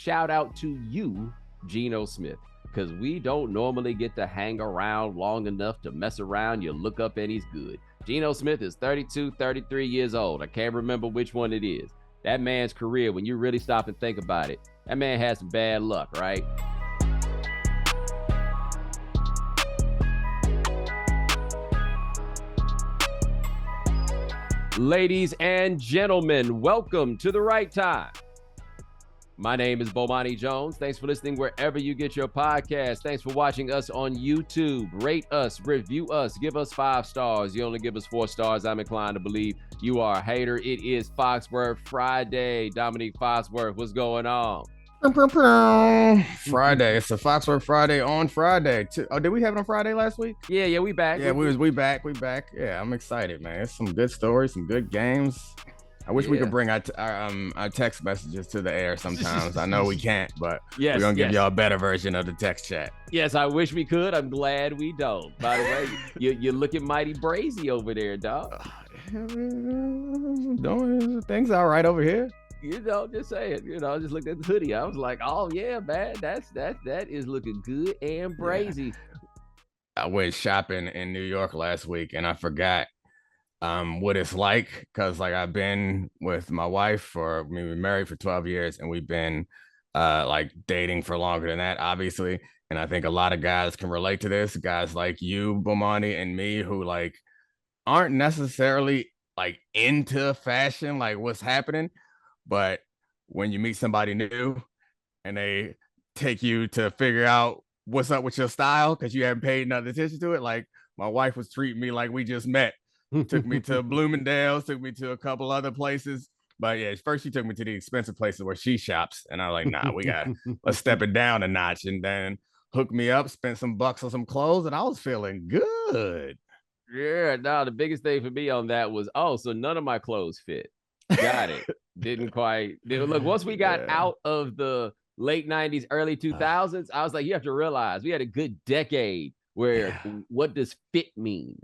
shout out to you, Geno Smith, because we don't normally get to hang around long enough to mess around. You look up and he's good. Geno Smith is 32, 33 years old. I can't remember which one it is. That man's career, when you really stop and think about it, that man has some bad luck, right? Ladies and gentlemen, welcome to The Right Time. My name is Bomani Jones. Thanks for listening wherever you get your podcast. Thanks for watching us on YouTube. Rate us, review us, give us 5 stars. You only give us 4 stars. I'm inclined to believe you are a hater. It is Foxworth Friday. Domonique Foxworth, what's going on? Friday. It's a Foxworth Friday on Friday. Oh, did we have it on Friday last week? Yeah, we back. Yeah, we back. Yeah, I'm excited, man. It's some good stories, some good games. I wish we could bring our text messages to the air sometimes. I know we can't, but we're going to give y'all a better version of the text chat. Yes, I wish we could. I'm glad we don't. By the way, you're looking mighty brazy over there, dog. Things all right over here. Just saying, just looked at the hoodie. I was like, oh yeah, man, that is looking good and brazy. Yeah. I went shopping in New York last week and I forgot what it's like, because like I've been with my wife we've been married for 12 years and we've been like dating for longer than that, obviously. And I think a lot of guys can relate to this, guys like you, Bomani, and me, who like aren't necessarily like into fashion, like what's happening. But when you meet somebody new and they take you to figure out what's up with your style because you haven't paid enough attention to it, like my wife was treating me like we just met. Took me to Bloomingdale's, took me to a couple other places. But yeah, first she took me to the expensive places where she shops. And I was like, nah, let's step it down a notch. And then hooked me up, spent some bucks on some clothes, and I was feeling good. Yeah, the biggest thing for me on that was, so none of my clothes fit. Got it. Look, once we got out of the late 90s, early 2000s, I was like, you have to realize we had a good decade where what does fit mean?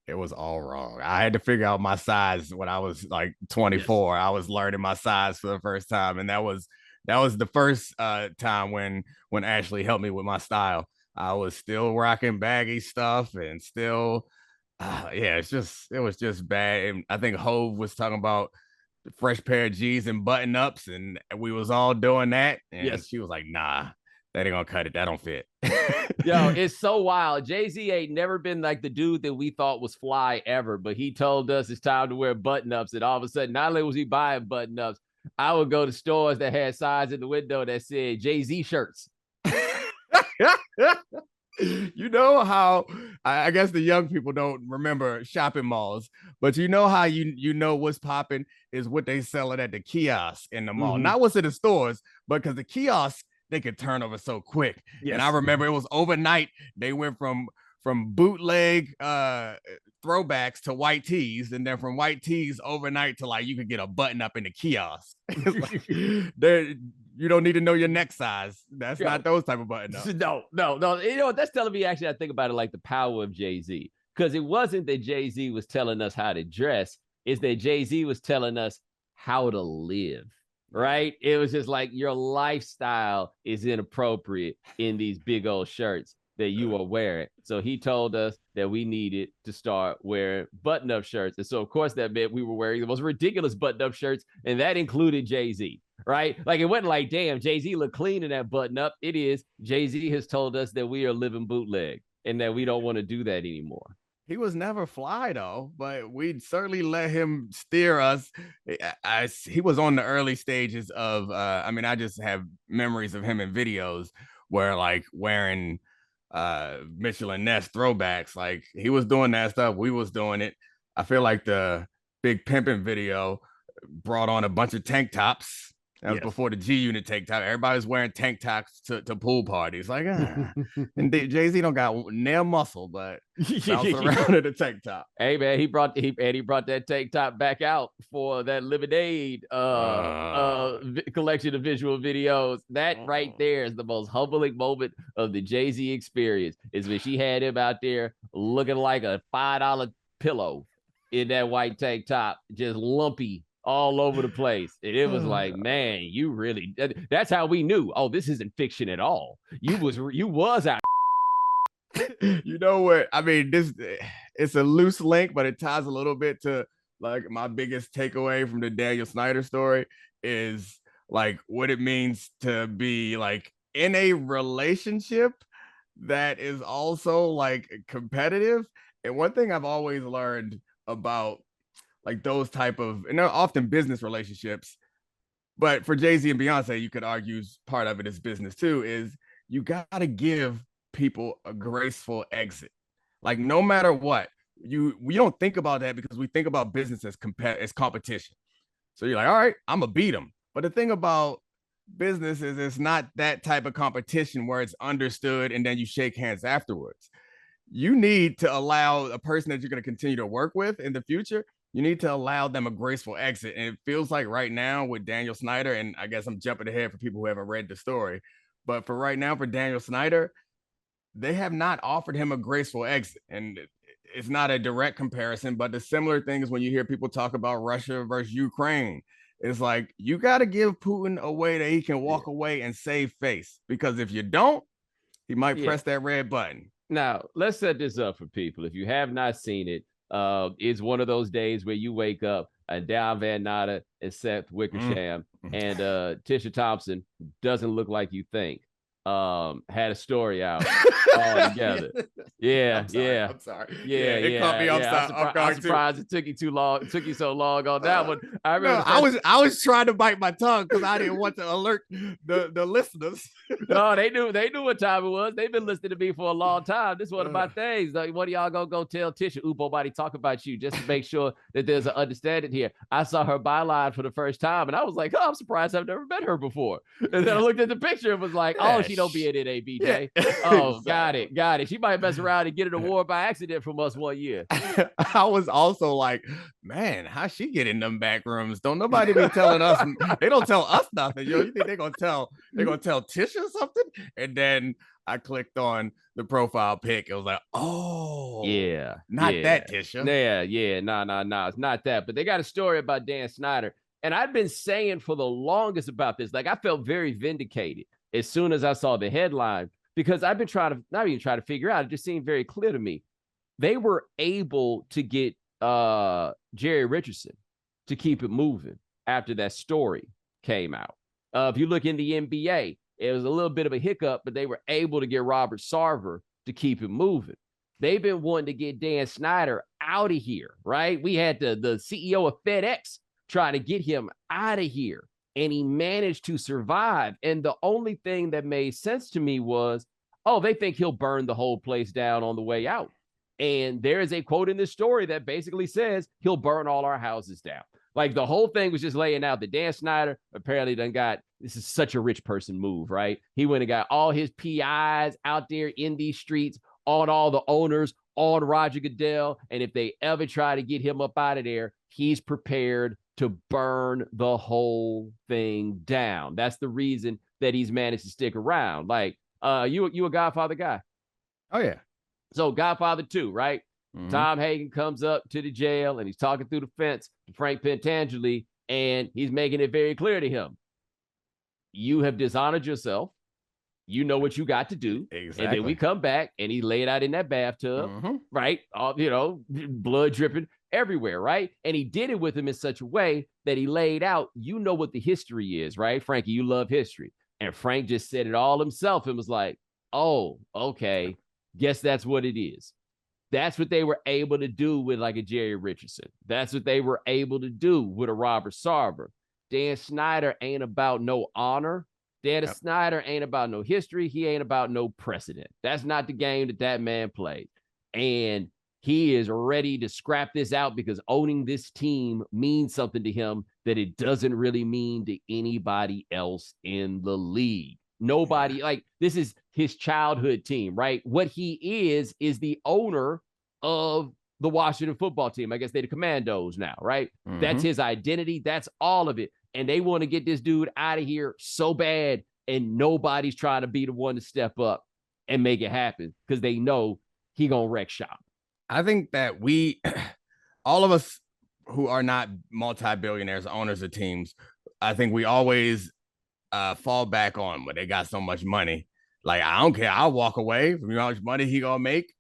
It was all wrong. I had to figure out my size when I was like 24. Yes. I was learning my size for the first time. And that was the first time when Ashley helped me with my style. I was still rocking baggy stuff and still, it was just bad. And I think Hove was talking about the fresh pair of G's and button ups, and we was all doing that. And she was like, nah, that ain't gonna cut it. That don't fit. Yo, it's so wild. Jay-Z ain't never been like the dude that we thought was fly ever, but he told us it's time to wear button-ups, and all of a sudden, not only was he buying button-ups, I would go to stores that had signs in the window that said Jay-Z shirts. You know how I guess the young people don't remember shopping malls, but you know how you know what's popping is what they sell it at the kiosk in the mall. Mm-hmm. Not what's in the stores, but because the kiosk, they could turn over so quick. Yes. And I remember it was overnight. They went from bootleg throwbacks to white tees, and then from white tees overnight to like you could get a button up in the kiosk. Like, you don't need to know your neck size. That's not those type of button ups. No. That's telling me, actually, I think about it like the power of Jay-Z, because it wasn't that Jay-Z was telling us how to dress. It's that Jay-Z was telling us how to live. Right? It was just like your lifestyle is inappropriate in these big old shirts that you are wearing. So he told us that we needed to start wearing button-up shirts. And so, of course, that meant we were wearing the most ridiculous button-up shirts, and that included Jay-Z, right? Like, it wasn't like, damn, Jay-Z looked clean in that button-up. It is. Jay-Z has told us that we are living bootleg and that we don't want to do that anymore. He was never fly, though, but we'd certainly let him steer us. He was on the early stages of, I just have memories of him in videos where, like, wearing Michelin Ness throwbacks. Like, he was doing that stuff. We was doing it. I feel like the Big Pimpin' video brought on a bunch of tank tops. That was before the G Unit tank top. Everybody was wearing tank tops to pool parties. Like, and Jay-Z don't got nail muscle, but bouncing around in the tank top. Hey man, he brought that tank top back out for that Lemonade collection of visual videos. That right there is the most humbling moment of the Jay-Z experience, is when she had him out there looking like a $5 pillow in that white tank top, just lumpy all over the place. And it was like, man, you really, that's how we knew, oh, this isn't fiction at all. You was out. You know what? I mean, it's a loose link, but it ties a little bit to like my biggest takeaway from the Daniel Snyder story is like what it means to be like in a relationship that is also like competitive. And one thing I've always learned about like those type of, and they're often business relationships, but for Jay-Z and Beyonce, you could argue part of it is business too, is you got to give people a graceful exit. Like no matter what, we don't think about that because we think about business as competition. So you're like, all right, I'm gonna beat them. But the thing about business is it's not that type of competition where it's understood and then you shake hands afterwards. You need to allow a person that you're going to continue to work with in the future, you need to allow them a graceful exit. And it feels like right now with Daniel Snyder, and I guess I'm jumping ahead for people who haven't read the story, but for right now, for Daniel Snyder, they have not offered him a graceful exit. And it's not a direct comparison, but the similar thing is when you hear people talk about Russia versus Ukraine, it's like you got to give Putin a way that he can walk away and save face, because if you don't, he might press that red button. Now, let's set this up for people. If you have not seen it, it's one of those days where you wake up and Dal Van Natta and Seth Wickersham and Tisha Thompson doesn't look like you think. Had a story out all together. Yeah. I'm sorry. It caught me I'm surprised it took you too long. It took you so long on that one. I remember I was trying to bite my tongue because I didn't want to alert the listeners. No, they knew what time it was. They've been listening to me for a long time. This is one of my things. Like, what are y'all gonna go tell Tisha? Nobody talk about you, just to make sure that there's an understanding here. I saw her byline for the first time, and I was like, oh, I'm surprised I've never met her before. And then I looked at the picture and was like, oh, she don't be in it, ABJ. Yeah. Oh, exactly. Got it. She might mess around and get an award by accident from us one year. I was also like, man, how she get in them back rooms? Don't nobody be telling us. They don't tell us nothing. You think they're gonna tell Tisha something? And then I clicked on the profile pic. It was like, oh, yeah, not that Tisha. Yeah. No, it's not that. But they got a story about Dan Snyder. And I've been saying for the longest about this. Like, I felt very vindicated as soon as I saw the headline, because I've been not even trying to figure out. It just seemed very clear to me. They were able to get Jerry Richardson to keep it moving after that story came out. If you look in the NBA, it was a little bit of a hiccup, but they were able to get Robert Sarver to keep it moving. They've been wanting to get Dan Snyder out of here, right? We had the CEO of FedEx trying to get him out of here, and he managed to survive. And the only thing that made sense to me was, oh, they think he'll burn the whole place down on the way out. And there is a quote in this story that basically says he'll burn all our houses down. Like, the whole thing was just laying out that Dan Snyder apparently done got, this is such a rich person move, right? He went and got all his PIs out there in these streets, on all the owners, on Roger Goodell. And if they ever try to get him up out of there, he's prepared to burn the whole thing down. That's the reason that he's managed to stick around. Like, you a Godfather guy? Oh, yeah. So Godfather 2, right? Mm-hmm. Tom Hagen comes up to the jail and he's talking through the fence to Frank Pentangeli, and he's making it very clear to him, you have dishonored yourself. You know what you got to do. Exactly. And then we come back and he laid out in that bathtub, right? All, blood dripping everywhere, right? And he did it with him in such a way that he laid out, you know what the history is, right? Frankie, you love history. And Frank just said it all himself and was like, oh, okay, guess that's what it is. That's what they were able to do with like a Jerry Richardson. That's what they were able to do with a Robert Sarver. Dan Snyder ain't about no honor. Dan Snyder ain't about no history. He ain't about no precedent. That's not the game that man played. And he is ready to scrap this out because owning this team means something to him that it doesn't really mean to anybody else in the league. Nobody, like, this is his childhood team, right? What he is the owner of the Washington football team. I guess they're the Commandos now, right? Mm-hmm. That's his identity. That's all of it. And they want to get this dude out of here so bad, and nobody's trying to be the one to step up and make it happen because they know he gonna wreck shop. I think that all of us who are not multi-billionaires, owners of teams, I think we always fall back on when they got so much money. Like, I don't care. I'll walk away from how much money he gonna make.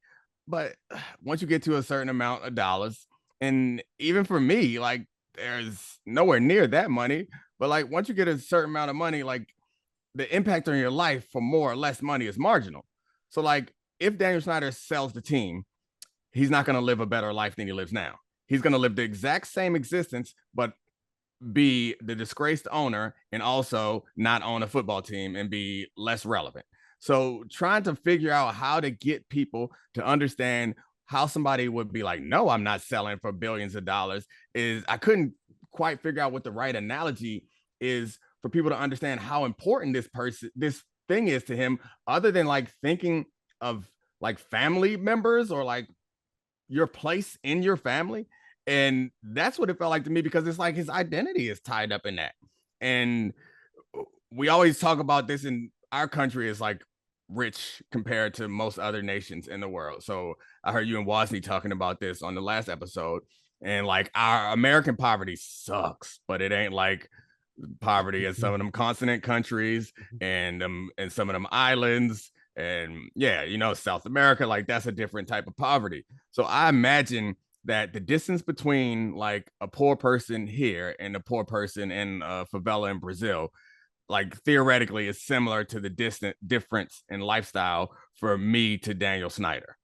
But once you get to a certain amount of dollars, and even for me, like, there's nowhere near that money. But like, once you get a certain amount of money, like, the impact on your life for more or less money is marginal. So like, if Daniel Snyder sells the team, he's not going to live a better life than he lives now. He's going to live the exact same existence, but be the disgraced owner and also not own a football team and be less relevant. So trying to figure out how to get people to understand how somebody would be like, no, I'm not selling for billions of dollars, is I couldn't quite figure out what the right analogy is for people to understand how important this thing is to him, other than like thinking of like family members or like your place in your family. And that's what it felt like to me, because it's like his identity is tied up in that. And we always talk about this in our country is like rich compared to most other nations in the world. So I heard you and Wozni talking about this on the last episode. And like, our American poverty sucks, but it ain't like poverty in some of them continent countries and some of them islands. And yeah, you know, South America, like, that's a different type of poverty. So I imagine that the distance between like a poor person here and a poor person in a favela in Brazil, like, theoretically is similar to the distant difference in lifestyle for me to Daniel Snyder.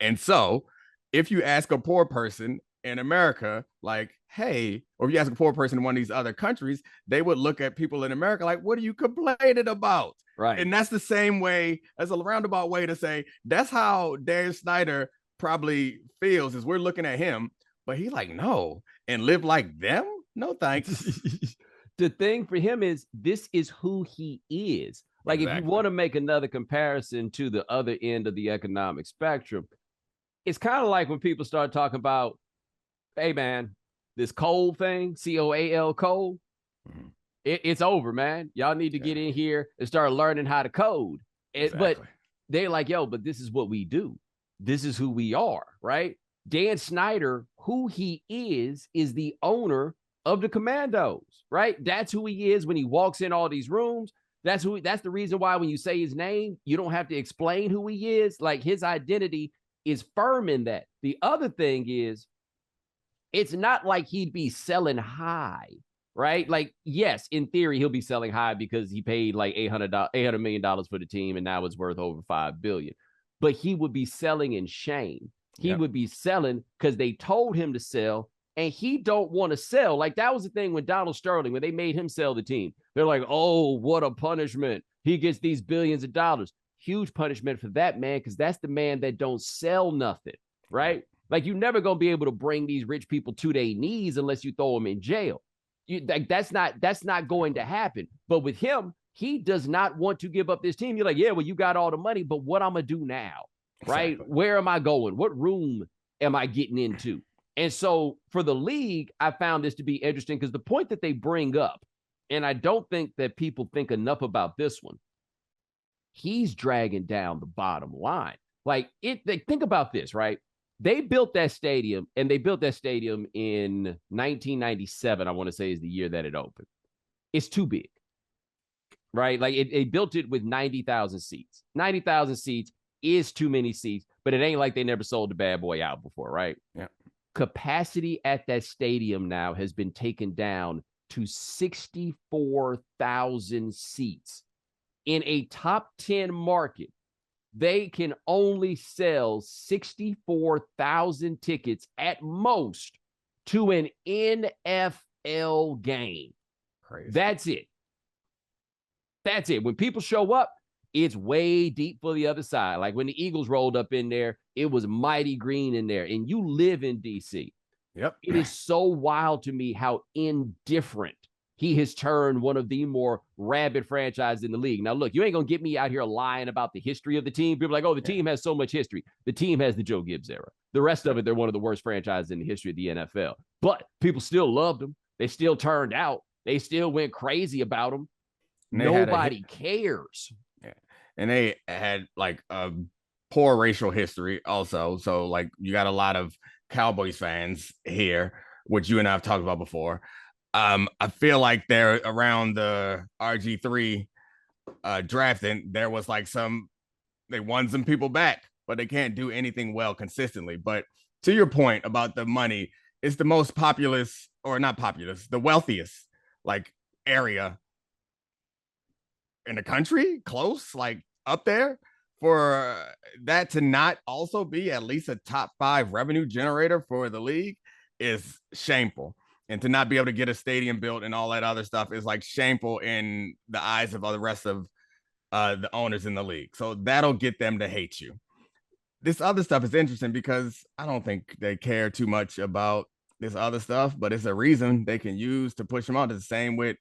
And so if you ask a poor person in America, like, hey, or if you ask a poor person in one of these other countries, they would look at people in America like, what are you complaining about? Right. And that's the same way, as a roundabout way to say, that's how Dan Snyder probably feels, is we're looking at him, but he's like, no, and live like them? No, thanks. The thing for him is, this is who he is. Like, exactly. If you want to make another comparison to the other end of the economic spectrum, it's kind of like when people start talking about, hey, man, this coal thing, COAL coal, it's over, man. Y'all need to get in here and start learning how to code. But they're like, yo, but this is what we do. This is who we are, right? Dan Snyder, who he is the owner of the Commandos, right? That's who he is when he walks in all these rooms. That's the reason why when you say his name, you don't have to explain who he is. Like, his identity is firm in that. The other thing is, it's not like he'd be selling high, right? Like, yes, in theory, he'll be selling high because he paid like $800 million for the team, and now it's worth over $5 billion. But he would be selling in shame. He would be selling because they told him to sell, and he don't want to sell. Like, that was the thing with Donald Sterling, when they made him sell the team. They're like, oh, what a punishment. He gets these billions of dollars. Huge punishment for that man, because that's the man that don't sell nothing, right? Like, you're never going to be able to bring these rich people to their knees unless you throw them in jail. That's not going to happen. But with him, he does not want to give up this team. You're like, yeah, well, you got all the money, but what I'm going to do now, right? Exactly. Where am I going? What room am I getting into? And so for the league, I found this to be interesting, because the point that they bring up, and I don't think that people think enough about this one, he's dragging down the bottom line. Like, think about this, right? They built that stadium, and they built that stadium in 1997, I want to say, is the year that it opened. It's too big, right? Like, they built it with 90,000 seats. 90,000 seats is too many seats, but it ain't like they never sold the bad boy out before, right? Yeah. Capacity at that stadium now has been taken down to 64,000 seats. In a top 10 market, they can only sell 64,000 tickets at most to an NFL game. Crazy. That's it. That's it. When people show up, it's way deep for the other side. Like, when the Eagles rolled up in there, it was mighty green in there. And you live in D.C. Yep. It is so wild to me how indifferent he has turned one of the more rabid franchises in the league. Now, look, you ain't going to get me out here lying about the history of the team. People are like, oh, the team has so much history. The team has the Joe Gibbs era. The rest of it, they're one of the worst franchises in the history of the NFL. But people still loved them. They still turned out. They still went crazy about them. Nobody cares. Yeah. And they had like a poor racial history also. So like, you got a lot of Cowboys fans here, which you and I have talked about before. I feel like they're around the RG3 drafting. There was like they won some people back, but they can't do anything well consistently. But to your point about the money, it's the most populous, or not populous, the wealthiest like area in the country, close, like up there. For that to not also be at least a top 5 revenue generator for the league is shameful. And to not be able to get a stadium built and all that other stuff is like shameful in the eyes of all the rest of the owners in the league. So that'll get them to hate you. This other stuff is interesting because I don't think they care too much about this other stuff, but it's a reason they can use to push them out. It's the same with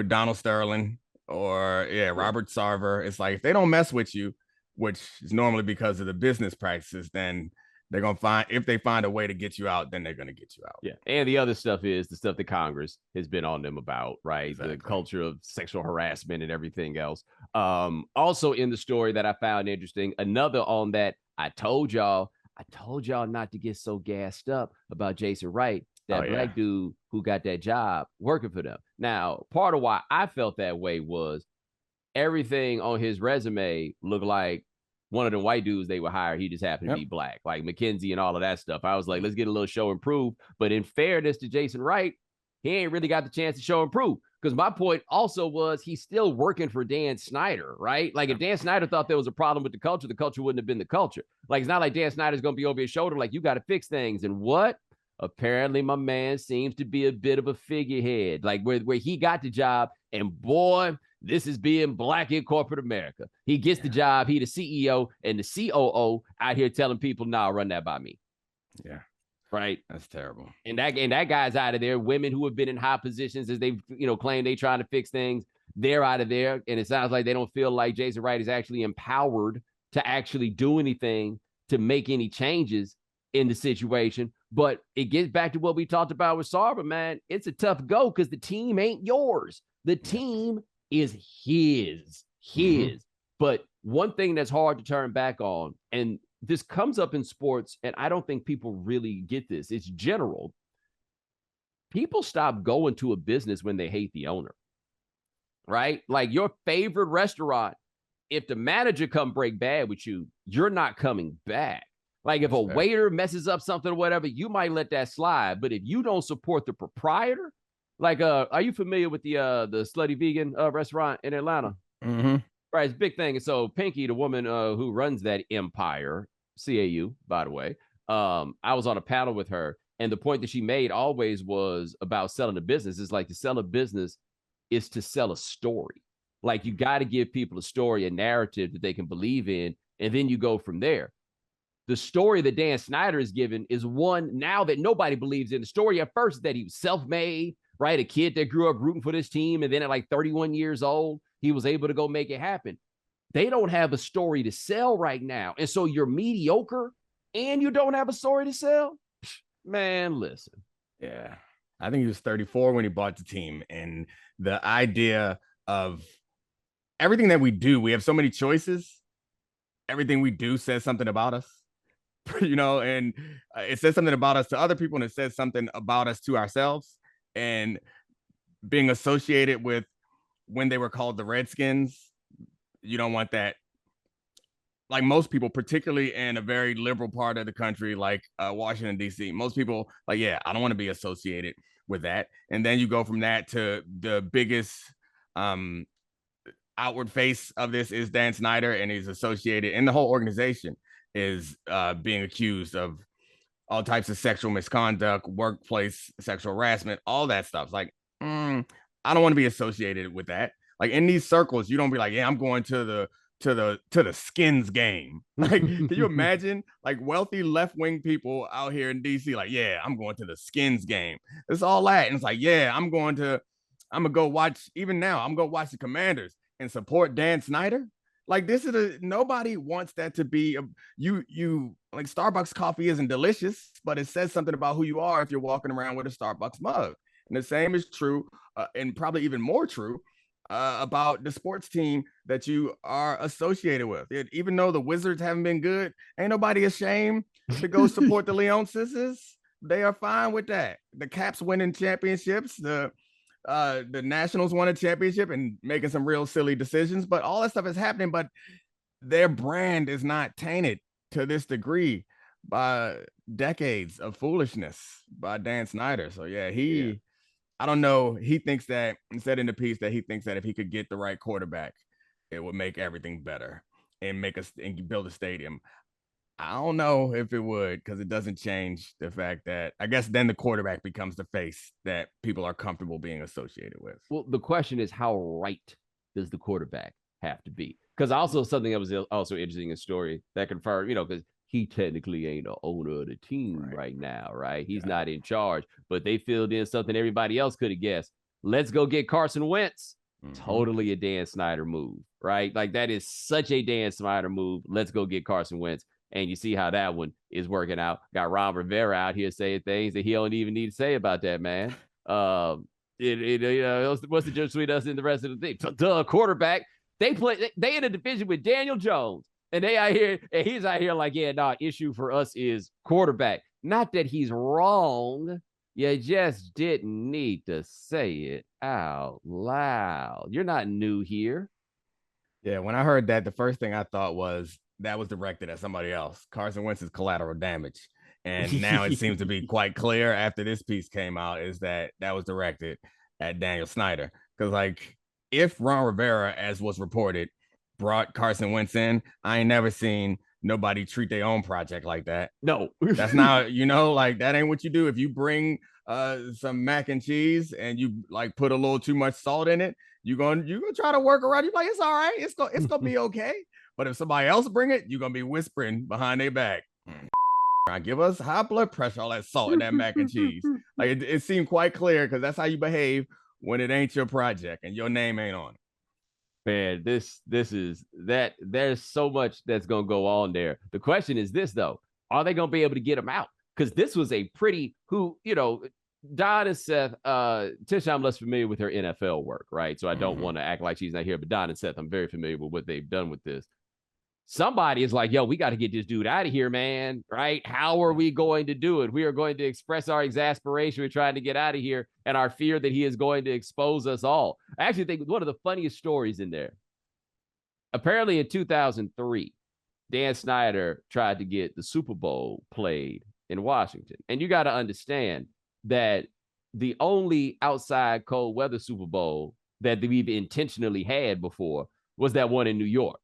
Donald Sterling or Robert Sarver. It's like if they don't mess with you, which is normally because of the business practices, then they're going to if they find a way to get you out, then they're going to get you out. Yeah. And the other stuff is the stuff that Congress has been on them about, right? Exactly. The culture of sexual harassment and everything else. Also in the story that I found interesting, another on that, I told y'all not to get so gassed up about Jason Wright, that black dude who got that job working for them. Now, part of why I felt that way was everything on his resume looked like one of the white dudes they would hire. He just happened to be black, like McKenzie and all of that stuff. I was like, let's get a little show and prove. But in fairness to Jason Wright, he ain't really got the chance to show and prove. Because my point also was he's still working for Dan Snyder, right? Like if Dan Snyder thought there was a problem with the culture wouldn't have been the culture. Like it's not like Dan Snyder's going to be over his shoulder like, you got to fix things. And what? Apparently my man seems to be a bit of a figurehead, like where he got the job, and boy, this is being black in corporate America. He gets the job, he the CEO and the COO out here telling people, nah, run that by me. Yeah. Right. That's terrible. And that guy's out of there. Women who have been in high positions as they've, claim they trying to fix things, they're out of there. And it sounds like they don't feel like Jason Wright is actually empowered to actually do anything to make any changes in the situation. But it gets back to what we talked about with Sarver, man. It's a tough go because the team ain't yours. The team is his. Mm-hmm. But one thing that's hard to turn back on, and this comes up in sports, and I don't think people really get this. It's general. People stop going to a business when they hate the owner, right? Like your favorite restaurant, if the manager come break bad with you, you're not coming back. Like if a waiter messes up something or whatever, you might let that slide. But if you don't support the proprietor, like, are you familiar with the Slutty Vegan restaurant in Atlanta? Mm-hmm. Right, it's a big thing. And so Pinky, the woman who runs that empire, CAU, by the way, I was on a panel with her, and the point that she made always was about selling a business. It's like to sell a business is to sell a story. Like you got to give people a story, a narrative that they can believe in, and then you go from there. The story that Dan Snyder is given is one now that nobody believes in. The story at first is that he was self-made, right? A kid that grew up rooting for this team. And then at like 31 years old, he was able to go make it happen. They don't have a story to sell right now. And so you're mediocre and you don't have a story to sell? Man, listen. Yeah. I think he was 34 when he bought the team. And the idea of everything that we do, we have so many choices. Everything we do says something about us. And it says something about us to other people, and it says something about us to ourselves. And being associated with when they were called the Redskins, you don't want that. Like most people, particularly in a very liberal part of the country, like Washington, D.C., most people like, I don't want to be associated with that. And then you go from that to the biggest outward face of this is Dan Snyder, and he's associated, and the whole organization is being accused of all types of sexual misconduct, workplace sexual harassment, all that stuff. It's like, I don't want to be associated with that. Like in these circles, you don't be like, I'm going to the Skins game. Like, can you imagine like wealthy left-wing people out here in DC? Like, I'm going to the Skins game. It's all that. And it's like, I'm gonna go watch, even now, I'm gonna watch the Commanders and support Dan Snyder. Like this is nobody wants that to be you like Starbucks coffee isn't delicious, but it says something about who you are if you're walking around with a Starbucks mug. And the same is true, and probably even more true about the sports team that you are associated with. Even though the Wizards haven't been good, ain't nobody ashamed to go support the Leon Sisters. They are fine with that. The Caps winning championships, the Nationals won a championship and making some real silly decisions, but all that stuff is happening. But their brand is not tainted to this degree by decades of foolishness by Dan Snyder. So yeah, I don't know. He thinks that, said in the piece, that he thinks that if he could get the right quarterback, it would make everything better and and build a stadium. I don't know if it would, because it doesn't change the fact that I guess then the quarterback becomes the face that people are comfortable being associated with. Well, the question is, how right does the quarterback have to be? Because also something that was also interesting in the story that confirmed, because he technically ain't the owner of the team right now, right? He's not in charge, but they filled in something everybody else could have guessed. Let's go get Carson Wentz. Totally a Dan Snyder move, right? Like, that is such a Dan Snyder move. Let's go get Carson Wentz. And you see how that one is working out. Got Ron Rivera out here saying things that he don't even need to say about that, man. What's the difference between us and the rest of the team? Duh, quarterback. They in a division with Daniel Jones, and they out here, and he's out here like, issue for us is quarterback. Not that he's wrong. You just didn't need to say it out loud. You're not new here. Yeah, when I heard that, the first thing I thought was that was directed at somebody else. Carson Wentz is collateral damage. And now it seems to be quite clear after this piece came out is that was directed at Daniel Snyder. Because, like, if Ron Rivera, as was reported, brought Carson Wentz in, I ain't never seen nobody treat their own project like that. No. That's not, like, that ain't what you do. If you bring some mac and cheese and you, like, put a little too much salt in it, you're gonna try to work around. You're like, it's all right. It's gonna be okay. But if somebody else bring it, you're gonna be whispering behind their back. Give us high blood pressure, all that salt in that mac and cheese. Like, it seemed quite clear, because that's how you behave when it ain't your project and your name ain't on it. Man, this is that. There's so much that's gonna go on there. The question is this, though: are they gonna be able to get him out? Because this was a pretty Don and Seth. Tisha, I'm less familiar with her NFL work, right? So I don't want to act like she's not here. But Don and Seth, I'm very familiar with what they've done with this. Somebody is like, yo, we got to get this dude out of here, man, right? How are we going to do it? We are going to express our exasperation. We're trying to get out of here, and our fear that he is going to expose us all. I actually think one of the funniest stories in there, apparently in 2003, Dan Snyder tried to get the Super Bowl played in Washington. And you got to understand that the only outside cold weather Super Bowl that we've intentionally had before was that one in New York.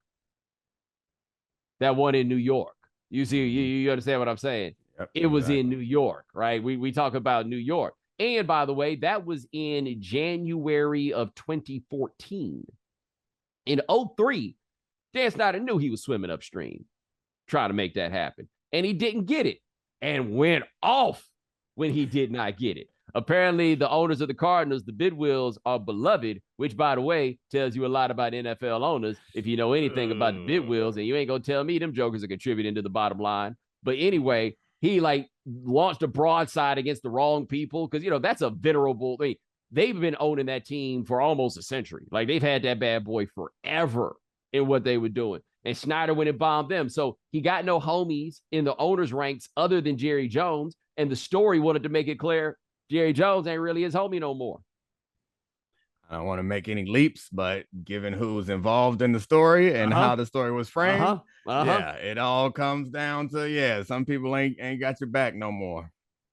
That one in New York. You see, you understand what I'm saying? Yep, it was in New York, right? We talk about New York. And by the way, that was in January of 2014. In 2003, Dan Snyder knew he was swimming upstream trying to make that happen. And he didn't get it and went off when he did not get it. Apparently, the owners of the Cardinals, the Bidwills, are beloved, which, by the way, tells you a lot about NFL owners. If you know anything about the Bidwills, and you ain't going to tell me them jokers are contributing to the bottom line. But anyway, he, launched a broadside against the wrong people because, that's a venerable thing. They've been owning that team for almost a century. Like, they've had that bad boy forever in what they were doing. And Snyder went and bombed them. So he got no homies in the owners' ranks other than Jerry Jones. And the story wanted to make it clear Jerry Jones ain't really his homie no more. I don't want to make any leaps, but given who's involved in the story and how the story was framed, yeah, it all comes down to, some people ain't got your back no more.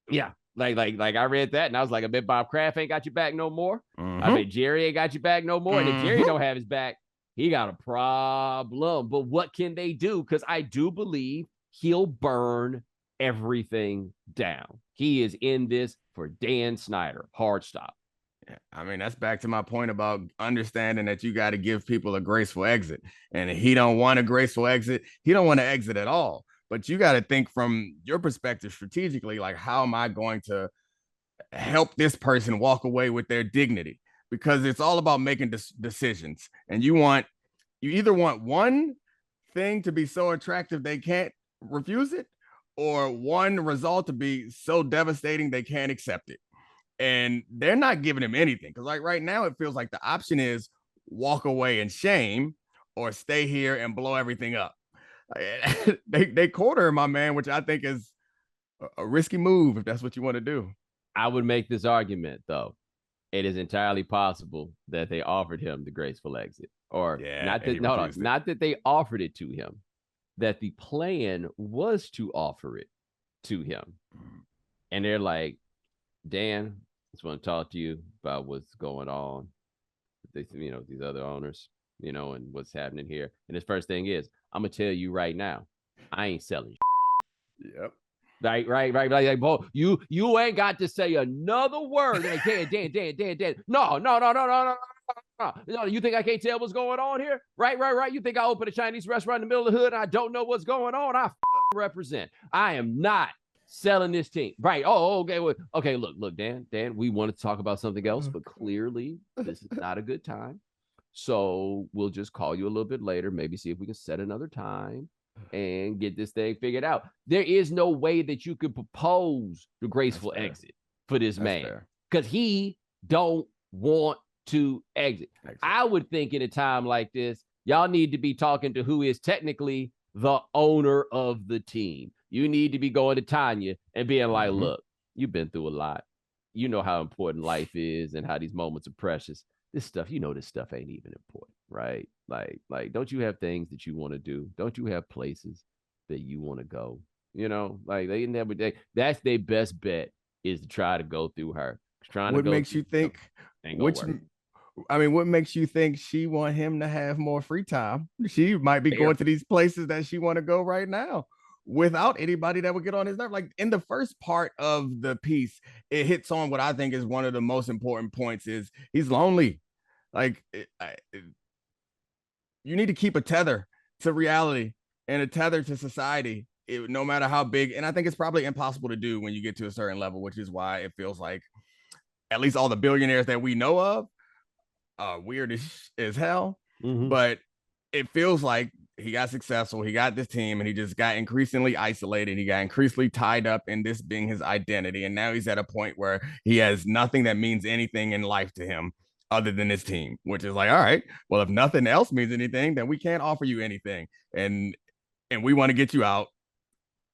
Yeah. Like I read that and I was like, I bet Bob Kraft ain't got your back no more. I bet Jerry ain't got your back no more. And if Jerry don't have his back, he got a problem. But what can they do? Because I do believe he'll burn everything down. He is in this for Dan Snyder. Hard stop. Yeah, I mean, that's back to my point about understanding that you got to give people a graceful exit. And if he don't want a graceful exit, he don't want to exit at all. But you got to think from your perspective strategically, like, how am I going to help this person walk away with their dignity? Because it's all about making decisions. And you either want one thing to be so attractive they can't refuse it, or one result to be so devastating they can't accept it. And they're not giving him anything. Because, like, right now, it feels like the option is walk away in shame or stay here and blow everything up. They corner my man, which I think is a risky move if that's what you want to do. I would make this argument, though. It is entirely possible that they offered him the graceful exit, or not that they offered it to him, that the plan was to offer it to him. And they're like, Dan, I just want to talk to you about what's going on with these other owners, and what's happening here. And his first thing is, I'm going to tell you right now, I ain't selling. Yep. Right. Like, boy, you ain't got to say another word. Like, Dan. No. You think I can't tell what's going on here? Right. You think I open a Chinese restaurant in the middle of the hood and I don't know what's going on? I represent. I am not selling this team. Right. Oh, okay. Well, okay. Look, Dan, we wanted to talk about something else, but clearly this is not a good time. So we'll just call you a little bit later, maybe see if we can set another time and get this thing figured out. There is no way that you could propose the graceful exit for this man because he don't want to exit. I would think in a time like this, y'all need to be talking to who is technically the owner of the team. You need to be going to Tanya and being like, look, you've been through a lot. You know how important life is and how these moments are precious. This stuff, this stuff ain't even important, right? Like, don't you have things that you want to do? Don't you have places that you want to go? They never. That's their best bet is to try to go through her. What makes you think? What makes you think she want him to have more free time? She might be going to these places that she want to go right now without anybody that would get on his nerve. Like in the first part of the piece, it hits on what I think is one of the most important points is he's lonely. Like you need to keep a tether to reality and a tether to society, no matter how big. And I think it's probably impossible to do when you get to a certain level, which is why it feels like at least all the billionaires that we know of are weird as hell. But it feels like he got successful. He got this team and he just got increasingly isolated. He got increasingly tied up in this being his identity. And now he's at a point where he has nothing that means anything in life to him other than his team, which is like, all right, well, if nothing else means anything, then we can't offer you anything. And we want to get you out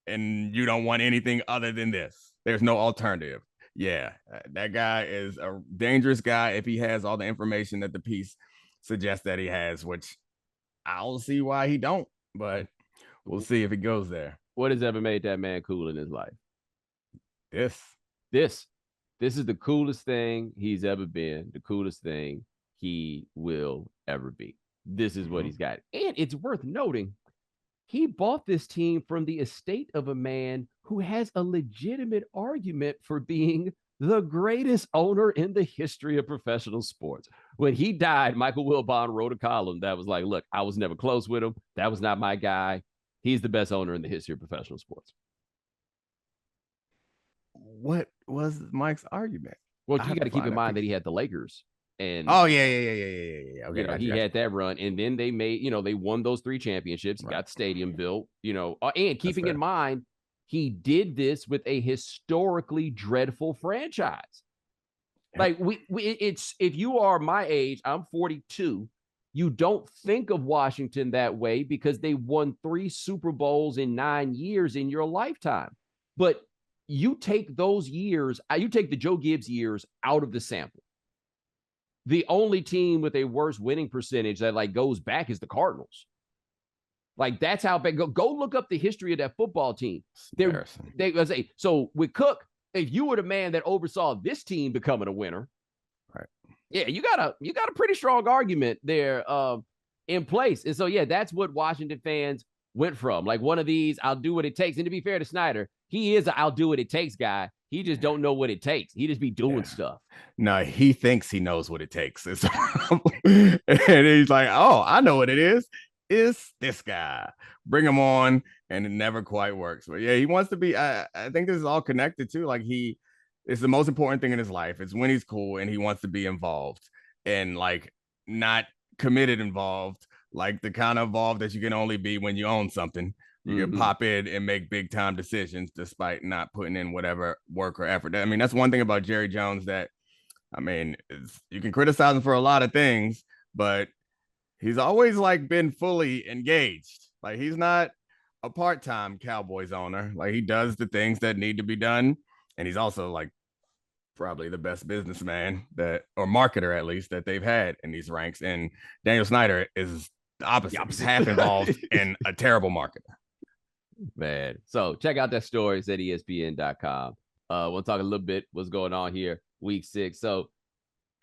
and you don't want anything other than this. There's no alternative. Yeah, that guy is a dangerous guy if he has all the information that the piece suggests that he has, which I don't see why he don't, but we'll see if it goes there. What has ever made that man cool in his life? This is the coolest thing he's ever been, the coolest thing he will ever be. This is what he's got. And it's worth noting, he bought this team from the estate of a man who has a legitimate argument for being the greatest owner in the history of professional sports. When he died, Michael Wilbon wrote a column that was like, look, I was never close with him. That was not my guy. He's the best owner in the history of professional sports. What was Mike's argument? Well, you got to keep in mind that he had the Lakers. And Okay, he had that run, and then they made, they won those 3 championships, got the stadium built, and keeping in mind, he did this with a historically dreadful franchise. Like it's if you are my age, I'm 42. You don't think of Washington that way because they won 3 Super Bowls in 9 years in your lifetime. But you take those years, you take the Joe Gibbs years out of the sample. The only team with a worse winning percentage that goes back is the Cardinals. Like that's how bad. Go look up the history of that football team. So with Cook, if you were the man that oversaw this team becoming a winner, right? Yeah, you got a pretty strong argument there in place. And so that's what Washington fans went from. Like one of these, I'll do what it takes. And to be fair to Snyder, he is a I'll do what it takes guy. He just don't know what it takes. He just be doing stuff. No, he thinks he knows what it takes. And he's like, oh, I know what it is. It's this guy. Bring him on. And it never quite works. But yeah, he wants to be, I think this is all connected too. Like it's the most important thing in his life. It's when he's cool and he wants to be involved and not committed involved, like the kind of involved that you can only be when you own something. You can pop in and make big time decisions despite not putting in whatever work or effort. I mean, that's one thing about Jerry Jones that, you can criticize him for a lot of things, but he's always like been fully engaged. Like he's not a part-time Cowboys owner. Like he does the things that need to be done. And he's also like probably the best businessman that, or marketer at least, that they've had in these ranks. And Daniel Snyder is the opposite. He's half involved in a terrible marketer. Man. So check out that story. It's at ESPN.com. We'll talk a little bit what's going on here, week 6. So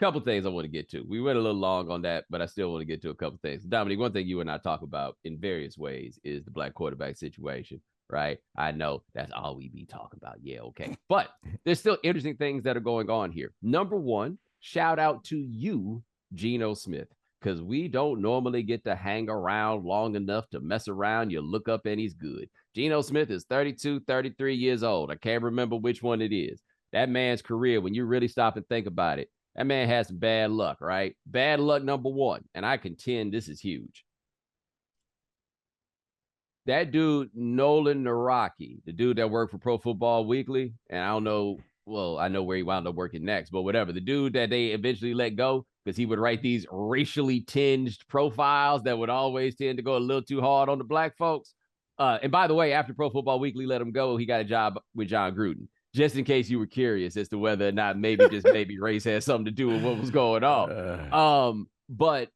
a couple things I want to get to. We went a little long on that, but I still want to get to a couple things. Domonique, one thing you and I talk about in various ways is the black quarterback situation, right? I know that's all we be talking about. Yeah, okay. But there's still interesting things that are going on here. Number one, shout out to you, Geno Smith, because we don't normally get to hang around long enough to mess around. You look up and he's good. Geno Smith is 32, 33 years old. I can't remember which one it is. That man's career, when you really stop and think about it, that man has some bad luck, right? Bad luck number one. And I contend this is huge. That dude, Nolan Naraki, the dude that worked for Pro Football Weekly, and I don't know, well, I know where he wound up working next, but whatever. The dude that they eventually let go because he would write these racially tinged profiles that would always tend to go a little too hard on the black folks. And by the way, after Pro Football Weekly let him go, he got a job with John Gruden. Just in case you were curious as to whether or not maybe race had something to do with what was going on. But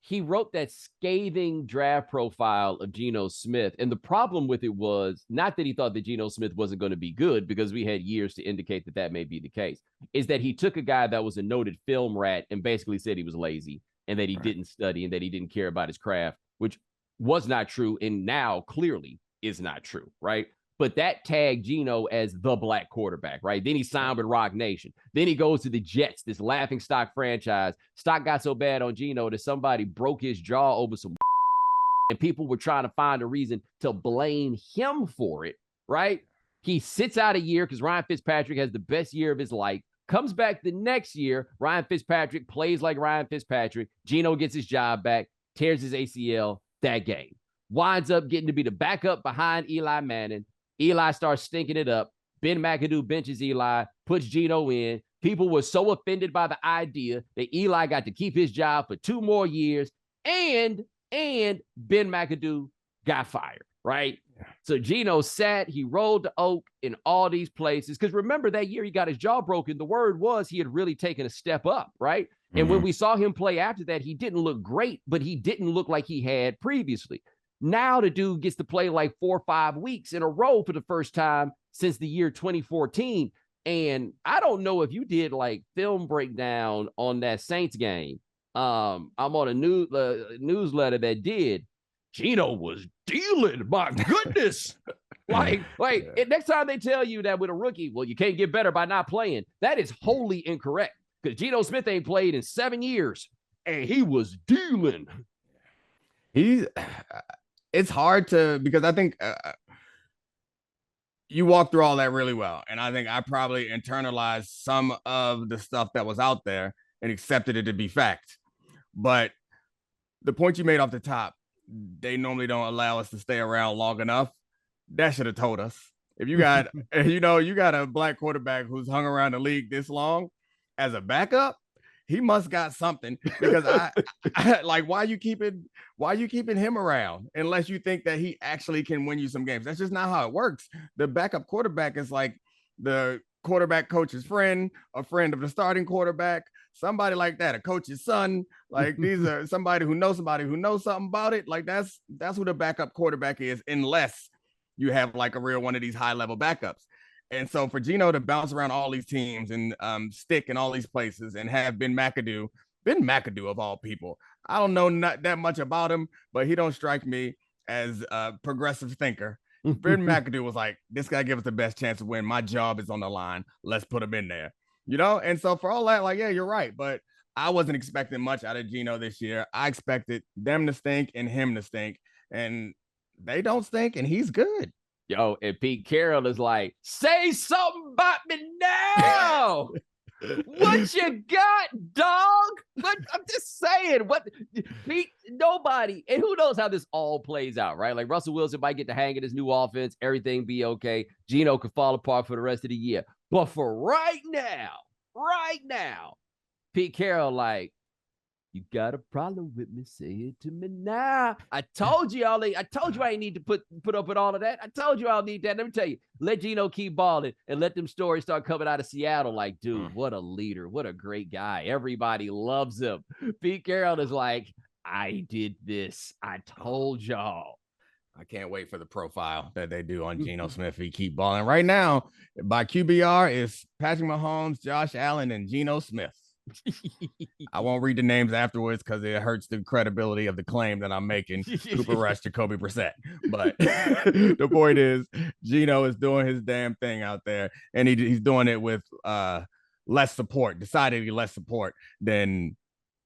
he wrote that scathing draft profile of Geno Smith. And the problem with it was not that he thought that Geno Smith wasn't going to be good, because we had years to indicate that that may be the case, is that he took a guy that was a noted film rat and basically said he was lazy and that he didn't study and that he didn't care about his craft, which was not true and now clearly is not true, right? But that tagged Geno as the black quarterback, right? Then he signed with Rock Nation. Then he goes to the Jets, this laughing stock franchise. Stock got so bad on Geno that somebody broke his jaw over some and people were trying to find a reason to blame him for it, right? He sits out a year because Ryan Fitzpatrick has the best year of his life. Comes back the next year, Ryan Fitzpatrick plays like Ryan Fitzpatrick. Geno gets his job back, tears his ACL that game. Winds up getting to be the backup behind Eli Manning. Eli starts stinking it up. Ben McAdoo benches Eli, puts Geno in. People were so offended by the idea that Eli got to keep his job for 2 more years, and Ben McAdoo got fired, right? Yeah. So Geno sat, he rolled the oak in all these places. Because remember that year he got his jaw broken, the word was he had really taken a step up, right? Mm-hmm. And when we saw him play after that, he didn't look great, but he didn't look like he had previously. Now the dude gets to play like 4 or 5 weeks in a row for the first time since the year 2014. And I don't know if you did like film breakdown on that Saints game. I'm on a newsletter that did. Geno was dealing, my goodness. like next time they tell you that with a rookie, well, you can't get better by not playing. That is wholly incorrect, because Geno Smith ain't played in 7 years and he was dealing. It's hard to, because I think you walk through all that really well. And I think I probably internalized some of the stuff that was out there and accepted it to be fact. But the point you made off the top, they normally don't allow us to stay around long enough. That should have told us. If you got, you got a black quarterback who's hung around the league this long as a backup, he must got something, because I like, why you keeping him around unless you think that he actually can win you some games? That's just not how it works. The backup quarterback is like the quarterback coach's friend, a friend of the starting quarterback, somebody like that, a coach's son. Like these are somebody who knows something about it. Like that's who the backup quarterback is, unless you have like a real one of these high level backups. And so for Geno to bounce around all these teams and stick in all these places and have Ben McAdoo of all people, I don't know not that much about him, but he don't strike me as a progressive thinker. Ben McAdoo was like, this guy gives us the best chance to win. My job is on the line. Let's put him in there, And so for all that, like, yeah, you're right. But I wasn't expecting much out of Geno this year. I expected them to stink and him to stink, and they don't stink, and he's good. Yo, and Pete Carroll is like, say something about me now. What you got, dog? What, I'm just saying. What Pete? Nobody, and who knows how this all plays out, right? Like Russell Wilson might get the hang of this new offense, everything be okay. Geno could fall apart for the rest of the year, but for right now, Pete Carroll, like, You got a problem with me? Say it to me now. I told you I told you I ain't need to put up with all of that. I told you I'll need that. Let me tell you, let Geno keep balling and let them stories start coming out of Seattle. Like, dude, what a leader. What a great guy. Everybody loves him. Pete Carroll is like, I did this. I told y'all. I can't wait for the profile that they do on Geno Smith. He keep balling. Right now, by QBR is Patrick Mahomes, Josh Allen, and Geno Smith. I won't read the names afterwards because it hurts the credibility of the claim that I'm making. Cooper Rush, Jacoby Brissett. But the point is, Geno is doing his damn thing out there, and he's doing it with less support, decidedly less support than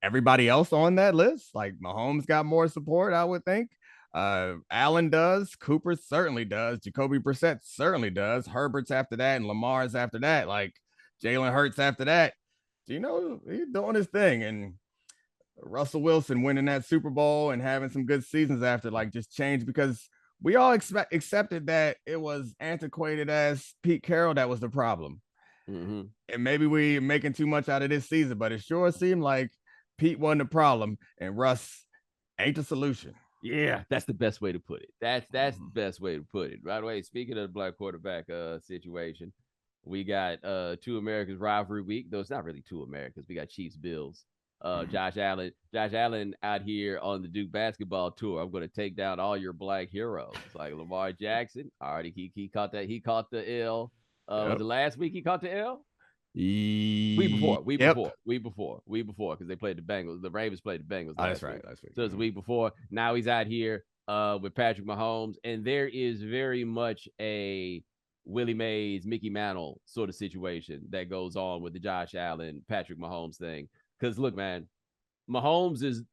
everybody else on that list. Like Mahomes got more support, I would think. Allen does, Cooper certainly does, Jacoby Brissett certainly does, Herbert's after that, and Lamar's after that, like Jalen Hurts after that. Geno, he's doing his thing, and Russell Wilson winning that Super Bowl and having some good seasons after, like, just changed because we all accepted that it was antiquated as Pete Carroll that was the problem. And maybe we making too much out of this season, but it sure seemed like Pete wasn't the problem and Russ ain't the solution. Yeah, that's the best way to put it. That's the best way to put it. By the way, speaking of the black quarterback situation, we got 2 Americans rivalry week. Though it's not really 2 Americans. We got Chiefs Bills. Josh Allen out here on the Duke basketball tour. I'm going to take down all your black heroes like Lamar Jackson. Already he caught that. He caught the L. Was it last week he caught the L? Week before, because they played the Bengals. The Ravens played the Bengals. That's right. Last week. So it's the week before. Now he's out here with Patrick Mahomes, and there is very much a Willie Mays, Mickey Mantle sort of situation that goes on with the Josh Allen, Patrick Mahomes thing. Because look, man, Mahomes is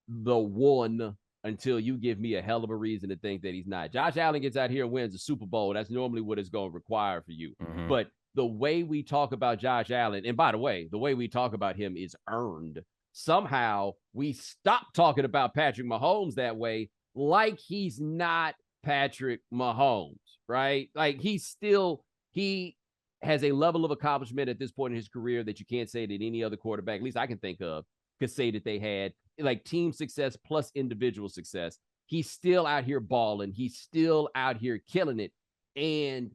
the one until you give me a hell of a reason to think that he's not. Josh Allen gets out here and wins the Super Bowl. That's normally what it's going to require for you. But the way we talk about Josh Allen, and by the way, the way we talk about him is earned. Somehow we stop talking about Patrick Mahomes that way, like he's not Patrick Mahomes, right? Like he has a level of accomplishment at this point in his career that you can't say that any other quarterback, at least I can think of, could say that they had, like team success plus individual success. He's still out here balling. He's still out here killing it. And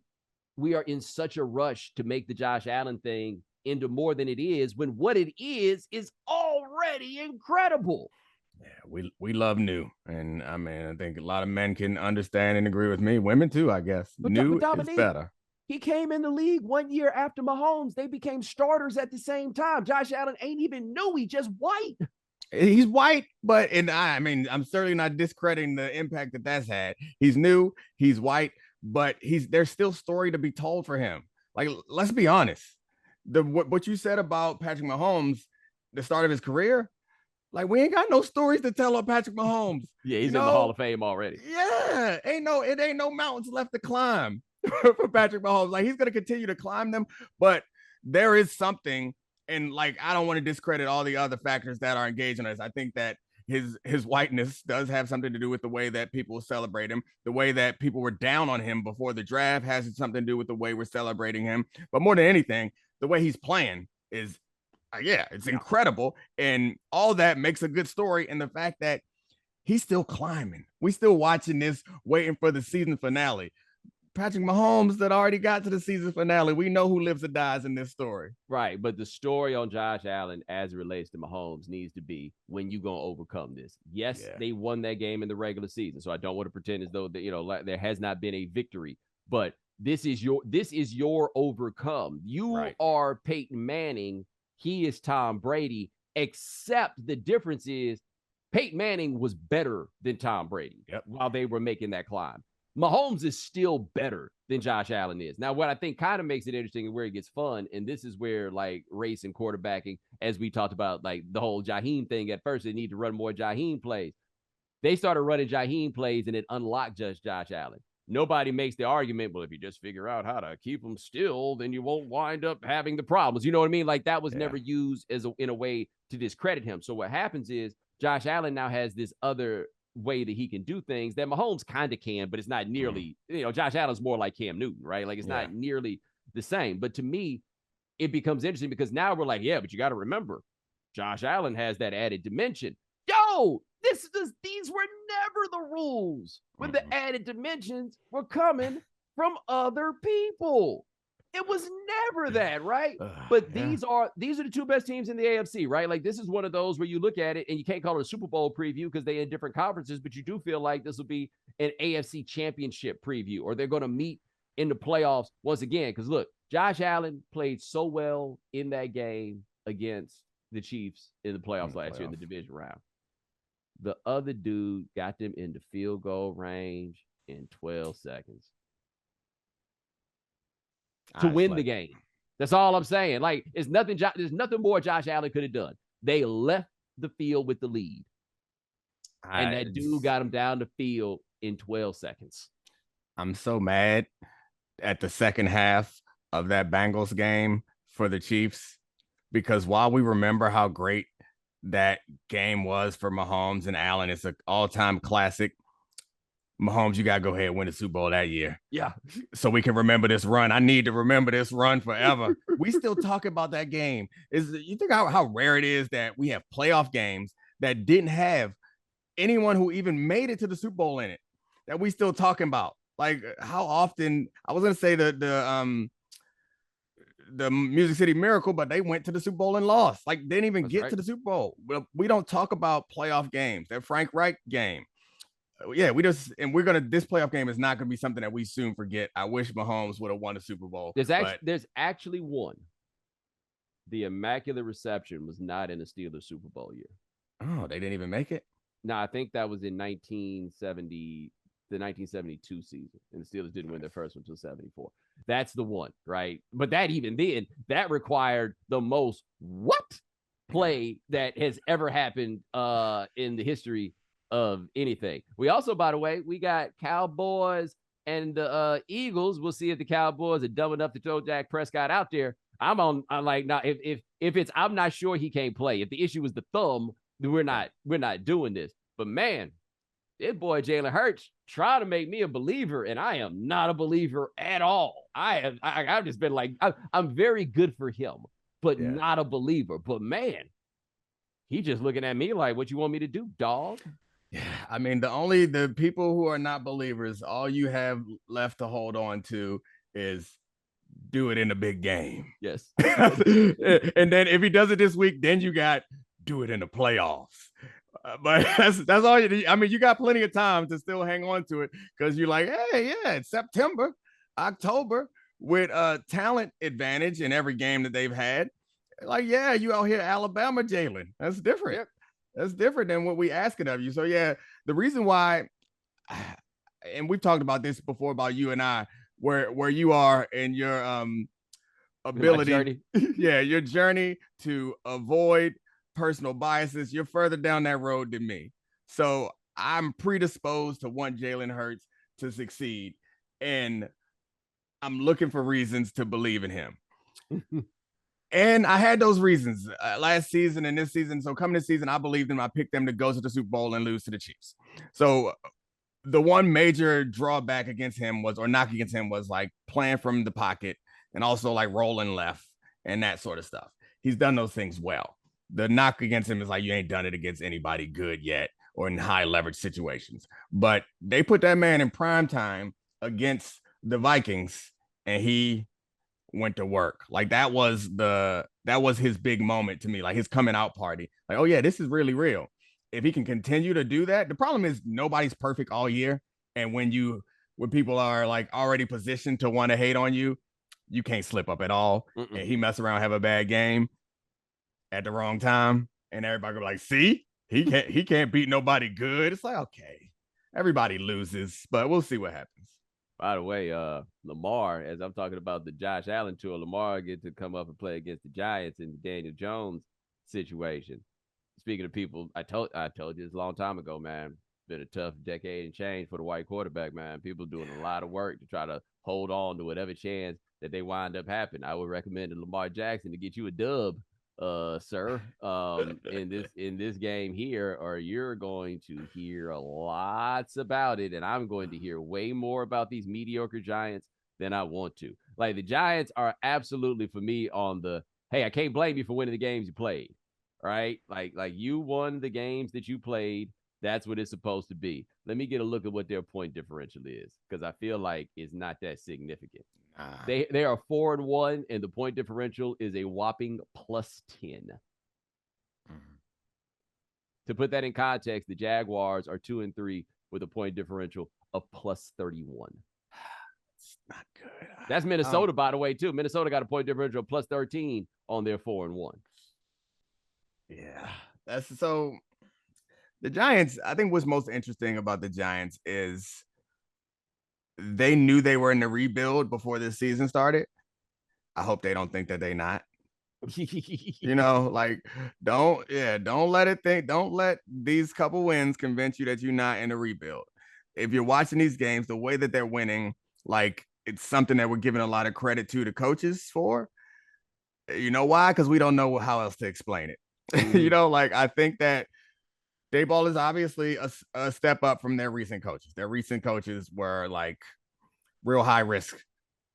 we are in such a rush to make the Josh Allen thing into more than it is, when what it is already incredible. Yeah, we love new. And I mean, I think a lot of men can understand and agree with me. Women too, I guess. But new is better. He came in the league 1 year after Mahomes. They became starters at the same time. Josh Allen ain't even new. He's just white. He's white, but I mean, I'm certainly not discrediting the impact that that's had. He's new, he's white, but there's still story to be told for him. Like, let's be honest. What you said about Patrick Mahomes, the start of his career, like we ain't got no stories to tell on Patrick Mahomes. Yeah, he's in the Hall of Fame already. Yeah, it ain't no mountains left to climb for Patrick Mahomes. Like he's gonna continue to climb them, but there is something, and like I don't want to discredit all the other factors that are engaged in this. I think that his whiteness does have something to do with the way that people celebrate him. The way that people were down on him before the draft has something to do with the way we're celebrating him. But more than anything, the way he's playing is, it's incredible. And all that makes a good story. And the fact that he's still climbing. We still watching this, waiting for the season finale. Patrick Mahomes that already got to the season finale. We know who lives or dies in this story. Right. But the story on Josh Allen as it relates to Mahomes needs to be when you going to overcome this. Yes, they won that game in the regular season. So I don't want to pretend as though that, there has not been a victory, but this is your overcome. You are Peyton Manning. He is Tom Brady, except the difference is Peyton Manning was better than Tom Brady while they were making that climb. Mahomes is still better than Josh Allen is. Now, what I think kind of makes it interesting and where it gets fun, and this is where like race and quarterbacking, as we talked about, like the whole Jaheim thing at first, they need to run more Jaheim plays. They started running Jaheim plays and it unlocked just Josh Allen. Nobody makes the argument, well, if you just figure out how to keep them still, then you won't wind up having the problems. You know what I mean? Like that was never used in a way to discredit him. So what happens is Josh Allen now has this other way that he can do things that Mahomes kind of can, but it's not nearly, Josh Allen's more like Cam Newton, right? Like it's not nearly the same. But to me, it becomes interesting because now we're like, but you got to remember, Josh Allen has that added dimension. These were never the rules when the added dimensions were coming from other people. It was never that, right? But these are the two best teams in the AFC, right? Like, this is one of those where you look at it and you can't call it a Super Bowl preview because they're in different conferences, but you do feel like this will be an AFC championship preview, or they're going to meet in the playoffs once again. Because look, Josh Allen played so well in that game against the Chiefs in the playoffs last year in the division round. The other dude got them into field goal range in 12 seconds to win the game. That's all I'm saying. Like, there's nothing more Josh Allen could have done. They left the field with the lead. And that dude got him down the field in 12 seconds. I'm so mad at the second half of that Bengals game for the Chiefs, because while we remember how great that game was for Mahomes and Allen, it's an all-time classic. Mahomes, you got to go ahead and win the Super Bowl that year. Yeah. So we can remember this run. I need to remember this run forever. We still talk about that game. You think how rare it is that we have playoff games that didn't have anyone who even made it to the Super Bowl in it, that we still talking about? Like, how often, I was going to say the Music City Miracle, but they went to the Super Bowl and lost. Like, they didn't even get to the Super Bowl. We don't talk about playoff games. That Frank Reich game. Yeah, this playoff game is not going to be something that we soon forget. I wish Mahomes would have won the Super Bowl. There's actually one. The Immaculate Reception was not in the Steelers Super Bowl year. Oh, they didn't even make it? No, I think that was in 1970, the 1972 season, and the Steelers didn't win their first one until 74. That's the one, right? But that even then, that required the most play that has ever happened in the history of anything. We also, by the way, we got Cowboys and the Eagles. We'll see if the Cowboys are dumb enough to throw Dak Prescott out there. I'm like, now if it's, I'm not sure he can't play. If the issue is the thumb, then we're not doing this. But man, this boy Jalen Hurts trying to make me a believer, and I am not a believer at all. I've just been like, I'm very good for him, but not a believer. But man, he just looking at me like, what you want me to do, dog? Yeah, I mean, the people who are not believers, all you have left to hold on to is do it in a big game. Yes. And then if he does it this week, then you got do it in the playoffs. But that's all you need. I mean, you got plenty of time to still hang on to it, because you're like, hey, yeah, it's September, October, with a talent advantage in every game that they've had. Like, yeah, you out here Alabama Jalen. That's different. Yep. That's different than what we asking of you. So yeah, the reason why, and we've talked about this before about you and I, where you are in your ability, your journey to avoid personal biases, you're further down that road than me. So I'm predisposed to want Jalen Hurts to succeed, and I'm looking for reasons to believe in him. And I had those reasons last season and this season. So coming this season, I believed them. I picked them to go to the Super Bowl and lose to the Chiefs. So the one major drawback against him was, or knock against him, was like playing from the pocket and also like rolling left and that sort of stuff. He's done those things well. The knock against him is like, you ain't done it against anybody good yet or in high leverage situations. But they put that man in prime time against the Vikings, and he went to work. Like, that was his big moment to me, like his coming out party. Like, oh yeah, this is really real. If he can continue to do that, the problem is nobody's perfect all year. And when people are like already positioned to want to hate on you, you can't slip up at all. And he mess around, have a bad game at the wrong time, and everybody go like, see, he can't beat nobody good. It's like, okay, everybody loses, but we'll see what happens. By the way, Lamar, as I'm talking about the Josh Allen tour, Lamar get to come up and play against the Giants in the Daniel Jones situation. Speaking of people, I told you this a long time ago, man. Been a tough decade and change for the white quarterback, man. People doing a lot of work to try to hold on to whatever chance that they wind up happening. I would recommend to Lamar Jackson to get you a dub, sir, in this game here, or you're going to hear lots about it, and I'm going to hear way more about these mediocre Giants than I want to. Like, the Giants are absolutely, for me, on the, hey, I can't blame you for winning the games you played. right? Like you won the games that you played. That's what it's supposed to be. Let me get a look at what their point differential is, because I feel like it's not that significant. They are 4-1, and the point differential is a whopping +10. To put that in context, the Jaguars are 2-3 with a point differential of +31. It's not good. That's Minnesota, by the way, too. Minnesota got a point differential of +13 on their 4-1. Yeah, that's so. The Giants, I think what's most interesting about the Giants is they knew they were in the rebuild before this season started. I hope they don't think that they're not. Like don't let these couple wins convince you that you're not in a rebuild. If you're watching these games, the way that they're winning, like it's something that we're giving a lot of credit to the coaches for. You know why? Because we don't know how else to explain it. Like I think that Daboll is obviously a step up from their recent coaches. Their recent coaches were like real high risk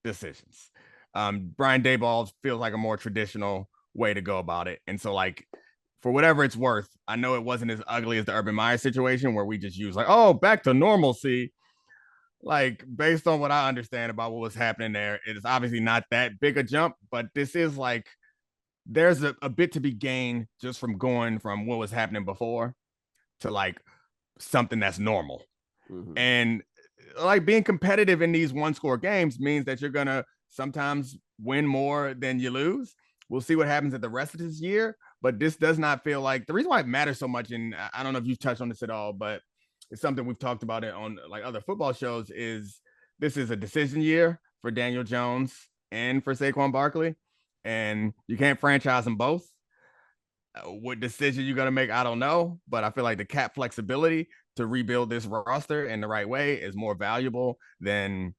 decisions. Brian Daboll feels like a more traditional way to go about it. And so, like, for whatever it's worth, I know it wasn't as ugly as the Urban Meyer situation where we just use like, oh, back to normalcy. Like, based on what I understand about what was happening there, it is obviously not that big a jump, but this is like, there's a bit to be gained just from going from what was happening before to like something that's normal. Mm-hmm. And like being competitive in these one-score games means that you're going to sometimes win more than you lose. We'll see what happens at the rest of this year, but this does not feel like the reason why it matters so much. And I don't know if you've touched on this at all, but it's something we've talked about it on like other football shows is this is a decision year for Daniel Jones and for Saquon Barkley, and you can't franchise them both. What decision you're going to make, I don't know, but I feel like the cap flexibility to rebuild this roster in the right way is more valuable than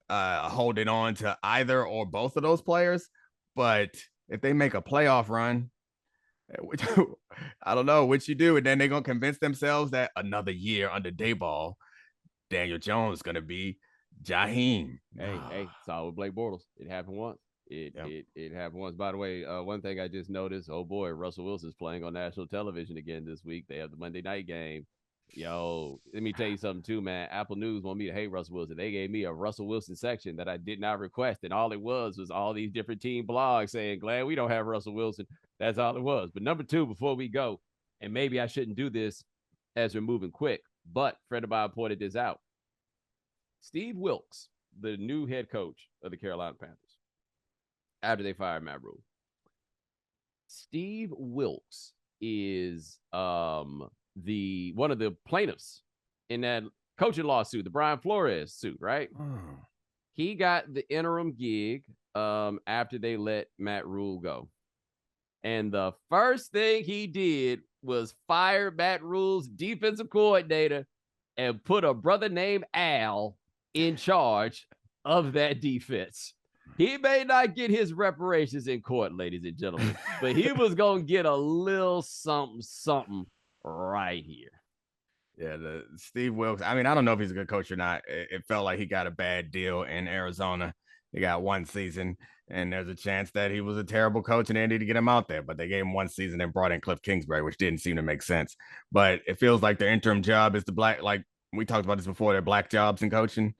holding on to either or both of those players. But if they make a playoff run, which, I don't know what you do, and then they're going to convince themselves that another year under Daboll, Daniel Jones is going to be Jaheim. Hey, saw with Blake Bortles. It happened once. It happened once. By the way, one thing I just noticed, oh boy, Russell Wilson's playing on national television again this week. They have the Monday night game. Yo, let me tell you something too, man. Apple News want me to hate Russell Wilson. They gave me a Russell Wilson section that I did not request, and all it was all these different team blogs saying, glad we don't have Russell Wilson. That's all it was. But number two, before we go, and maybe I shouldn't do this as we're moving quick, but Fred and Bob pointed this out. Steve Wilks, the new head coach of the Carolina Panthers, after they fired Matt Rule. Steve Wilks is the one of the plaintiffs in that coaching lawsuit, the Brian Flores suit, right? He got the interim gig after they let Matt Rule go. And the first thing he did was fire Matt Rule's defensive coordinator and put a brother named Al in charge of that defense. He may not get his reparations in court, ladies and gentlemen, but he was going to get a little something right here. Yeah, the Steve Wilks. I mean, I don't know if he's a good coach or not. It felt like he got a bad deal in Arizona. He got one season, and there's a chance that he was a terrible coach and they needed to get him out there. But they gave him one season and brought in Cliff Kingsbury, which didn't seem to make sense. But it feels like their interim job is the black, like we talked about this before, they're black jobs in coaching.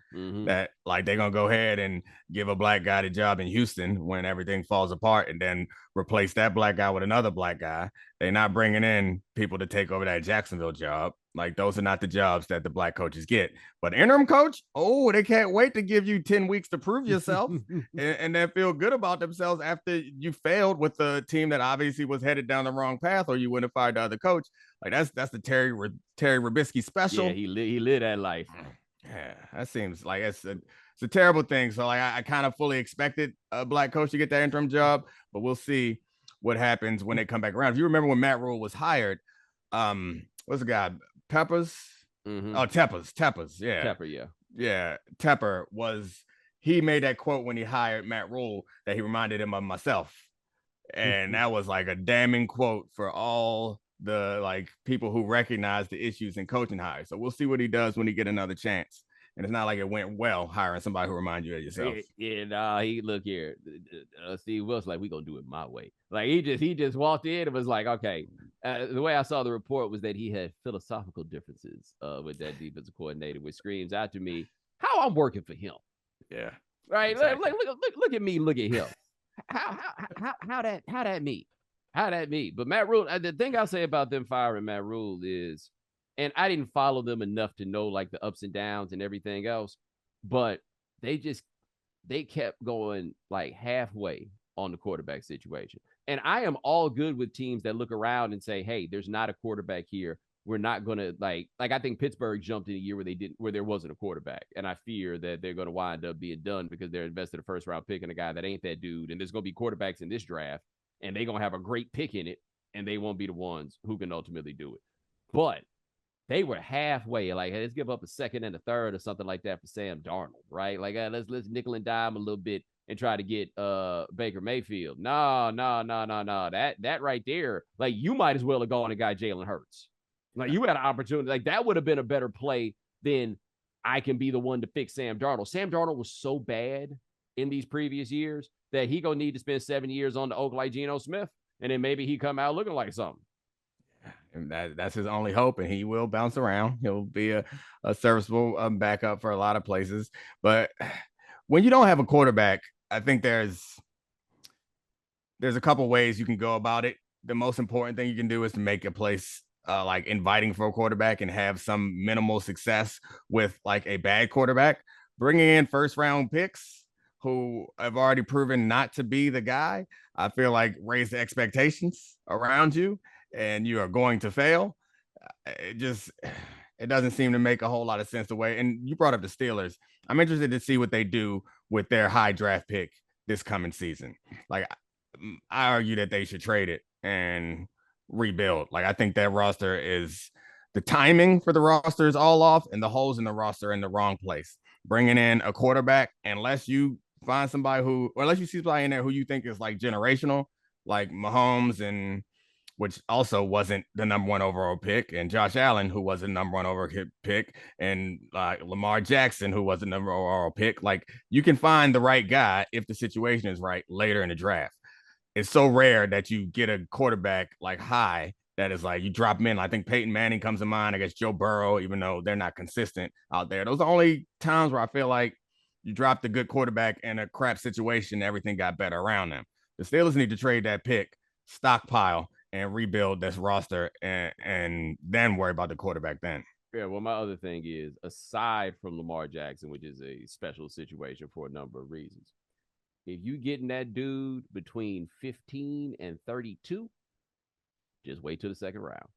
That like they're going to go ahead and give a black guy the job in Houston when everything falls apart and then replace that black guy with another black guy. They're not bringing in people to take over that Jacksonville job. Like those are not the jobs that the black coaches get. But interim coach, oh, they can't wait to give you 10 weeks to prove yourself and then feel good about themselves after you failed with the team that obviously was headed down the wrong path, or you wouldn't have fired the other coach. Like that's the Terry Robisky special. Yeah, he lived that life. Yeah, that seems like it's a terrible thing. So like I kind of fully expected a black coach to get that interim job, but we'll see what happens when they come back around. If you remember when Matt Rule was hired, what's the guy? Peppers? Oh, Teppers. Yeah. Tepper, yeah. Yeah. Tepper he made that quote when he hired Matt Rule that he reminded him of myself. And that was like a damning quote for all the like people who recognize the issues in coaching hires. So we'll see what he does when he get another chance. And it's not like it went well hiring somebody who reminds you of yourself. Yeah, he look here. Steve Wilson, like, we gonna do it my way. Like he just walked in and was like, okay. The way I saw the report was that he had philosophical differences with that defensive coordinator, which screams out to me how I'm working for him. Yeah. Right. Exactly. Look at me. Look at him. How that me? How that me? But Matt Rule, the thing I'll say about them firing Matt Rule is, and I didn't follow them enough to know like the ups and downs and everything else, but they kept going like halfway on the quarterback situation. And I am all good with teams that look around and say, hey, there's not a quarterback here. We're not going to like I think Pittsburgh jumped in a year where there wasn't a quarterback. And I fear that they're going to wind up being done because they're invested a first round pick in a guy that ain't that dude. And there's going to be quarterbacks in this draft and they're going to have a great pick in it. And they won't be the ones who can ultimately do it. But they were halfway, like, hey, let's give up a second and a third or something like that for Sam Darnold, right? Like, let's nickel and dime a little bit and try to get Baker Mayfield. No. That right there, like, you might as well have gone and got Jalen Hurts. Like, you had an opportunity. Like, that would have been a better play than I can be the one to fix Sam Darnold. Sam Darnold was so bad in these previous years that he gonna need to spend 7 years on the oak like Geno Smith, and then maybe he come out looking like something. And that's his only hope, and he will bounce around. He'll be a serviceable backup for a lot of places. But when you don't have a quarterback, I think there's a couple ways you can go about it. The most important thing you can do is to make a place like inviting for a quarterback and have some minimal success with like a bad quarterback. Bringing in first round picks who have already proven not to be the guy, I feel like raise the expectations around you. And you are going to fail. It doesn't seem to make a whole lot of sense the way. And you brought up the Steelers. I'm interested to see what they do with their high draft pick this coming season. Like, I argue that they should trade it and rebuild. Like, I think that roster is the timing for the roster is all off, and the holes in the roster are in the wrong place. Bringing in a quarterback, unless you find somebody unless you see somebody in there who you think is like generational, like Mahomes and which also wasn't the number one overall pick, and Josh Allen, who was the number one overall pick, and Lamar Jackson, who was the number one overall pick. Like, you can find the right guy if the situation is right later in the draft. It's so rare that you get a quarterback like high that is like you drop him in. I think Peyton Manning comes to mind. I guess Joe Burrow, even though they're not consistent out there. Those are the only times where I feel like you dropped a good quarterback in a crap situation, everything got better around them. The Steelers need to trade that pick, stockpile, and rebuild this roster and then worry about the quarterback then. Yeah, well, my other thing is, aside from Lamar Jackson, which is a special situation for a number of reasons, if you getting that dude between 15 and 32, just wait till the second round.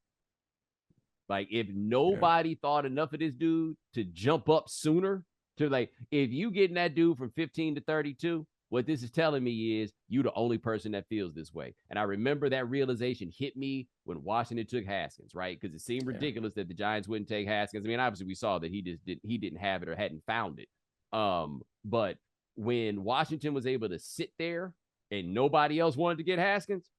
Like, if nobody thought enough of this dude to jump up sooner, to like, if you getting that dude from 15 to 32, what this is telling me is you the only person that feels this way. And I remember that realization hit me when Washington took Haskins, right? Because it seemed ridiculous that the Giants wouldn't take Haskins. I mean, obviously we saw that he didn't have it or hadn't found it. But when Washington was able to sit there and nobody else wanted to get Haskins,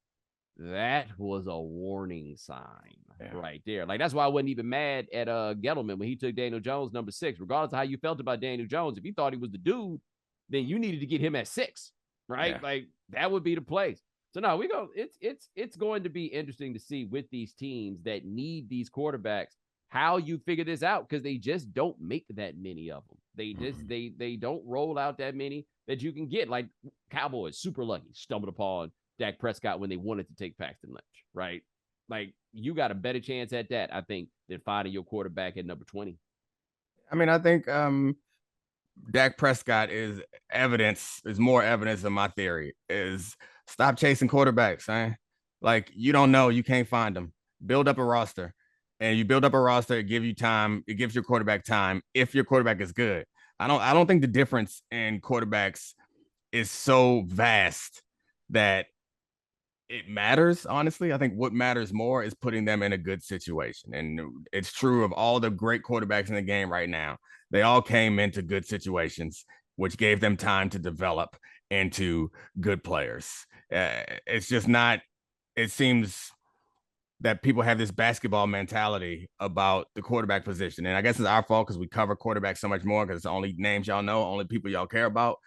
that was a warning sign right there. Like, that's why I wasn't even mad at Gettleman when he took Daniel Jones number 6. Regardless of how you felt about Daniel Jones, if you thought he was the dude, then you needed to get him at 6, right? Yeah. Like, that would be the place. So no, it's going to be interesting to see with these teams that need these quarterbacks how you figure this out, because they just don't make that many of them. They don't roll out that many that you can get. Like, Cowboys, super lucky, stumbled upon Dak Prescott when they wanted to take Paxton Lynch, right? Like, you got a better chance at that, I think, than finding your quarterback at number 20. I mean, I think Dak Prescott is more evidence of my theory is stop chasing quarterbacks, man. Like, you don't know, you can't find them. Build up a roster, and you build up a roster, it gives you time. It gives your quarterback time if your quarterback is good. I don't think the difference in quarterbacks is so vast that it matters. Honestly, I think what matters more is putting them in a good situation. And it's true of all the great quarterbacks in the game right now. They all came into good situations, which gave them time to develop into good players. It's just not, it seems that people have this basketball mentality about the quarterback position. And I guess it's our fault because we cover quarterbacks so much more because it's the only names y'all know, only people y'all care about.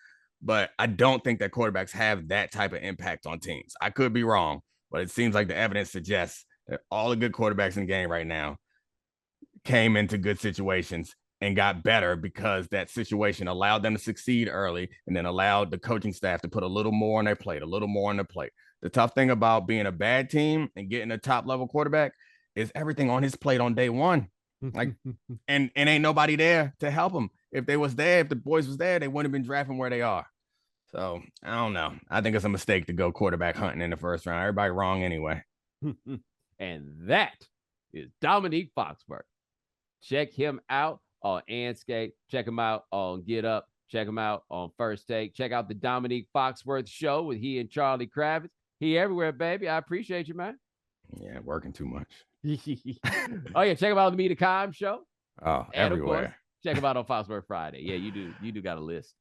But I don't think that quarterbacks have that type of impact on teams. I could be wrong, but it seems like the evidence suggests that all the good quarterbacks in the game right now came into good situations and got better because that situation allowed them to succeed early and then allowed the coaching staff to put a little more on their plate, a little more on their plate. The tough thing about being a bad team and getting a top level quarterback is everything on his plate on day one. Like, and ain't nobody there to help him. If they was there, if the boys was there, they wouldn't have been drafting where they are. So I don't know. I think it's a mistake to go quarterback hunting in the first round. Everybody wrong anyway. And that is Domonique Foxworth. Check him out on Anscape. Check him out on Get Up. Check him out on First Take. Check out the Domonique Foxworth Show with he and Charlie Kravitz. He everywhere, baby. I appreciate you, man. Yeah, working too much. Oh, yeah. Check him out on the Meet the Kime Show. Oh, and everywhere. Of course, check him out on Foxworth Friday. Yeah, you do got a list.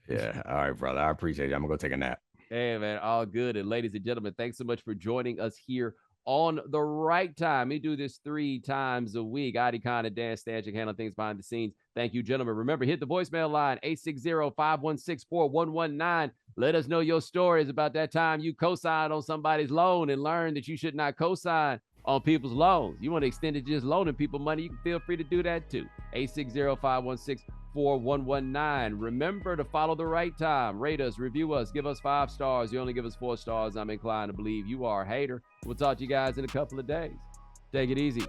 Yeah. All right, brother. I appreciate you. I'm going to go take a nap. Hey, man. All good. And ladies and gentlemen, thanks so much for joining us here on The Right Time. We do this 3 times a week. Adi Khan and Dan Stanchik handling things behind the scenes. Thank you, gentlemen. Remember, hit the voicemail line, 860-516-4119. Let us know your stories about that time you co-signed on somebody's loan and learned that you should not co-sign on people's loans. You want to extend it just loaning people money, you can feel free to do that too. 860-516-4119. Remember to follow The Right Time. Rate us, review us, give us 5 stars. You only give us 4 stars, I'm inclined to believe you are a hater. We'll talk to you guys in a couple of days. Take it easy.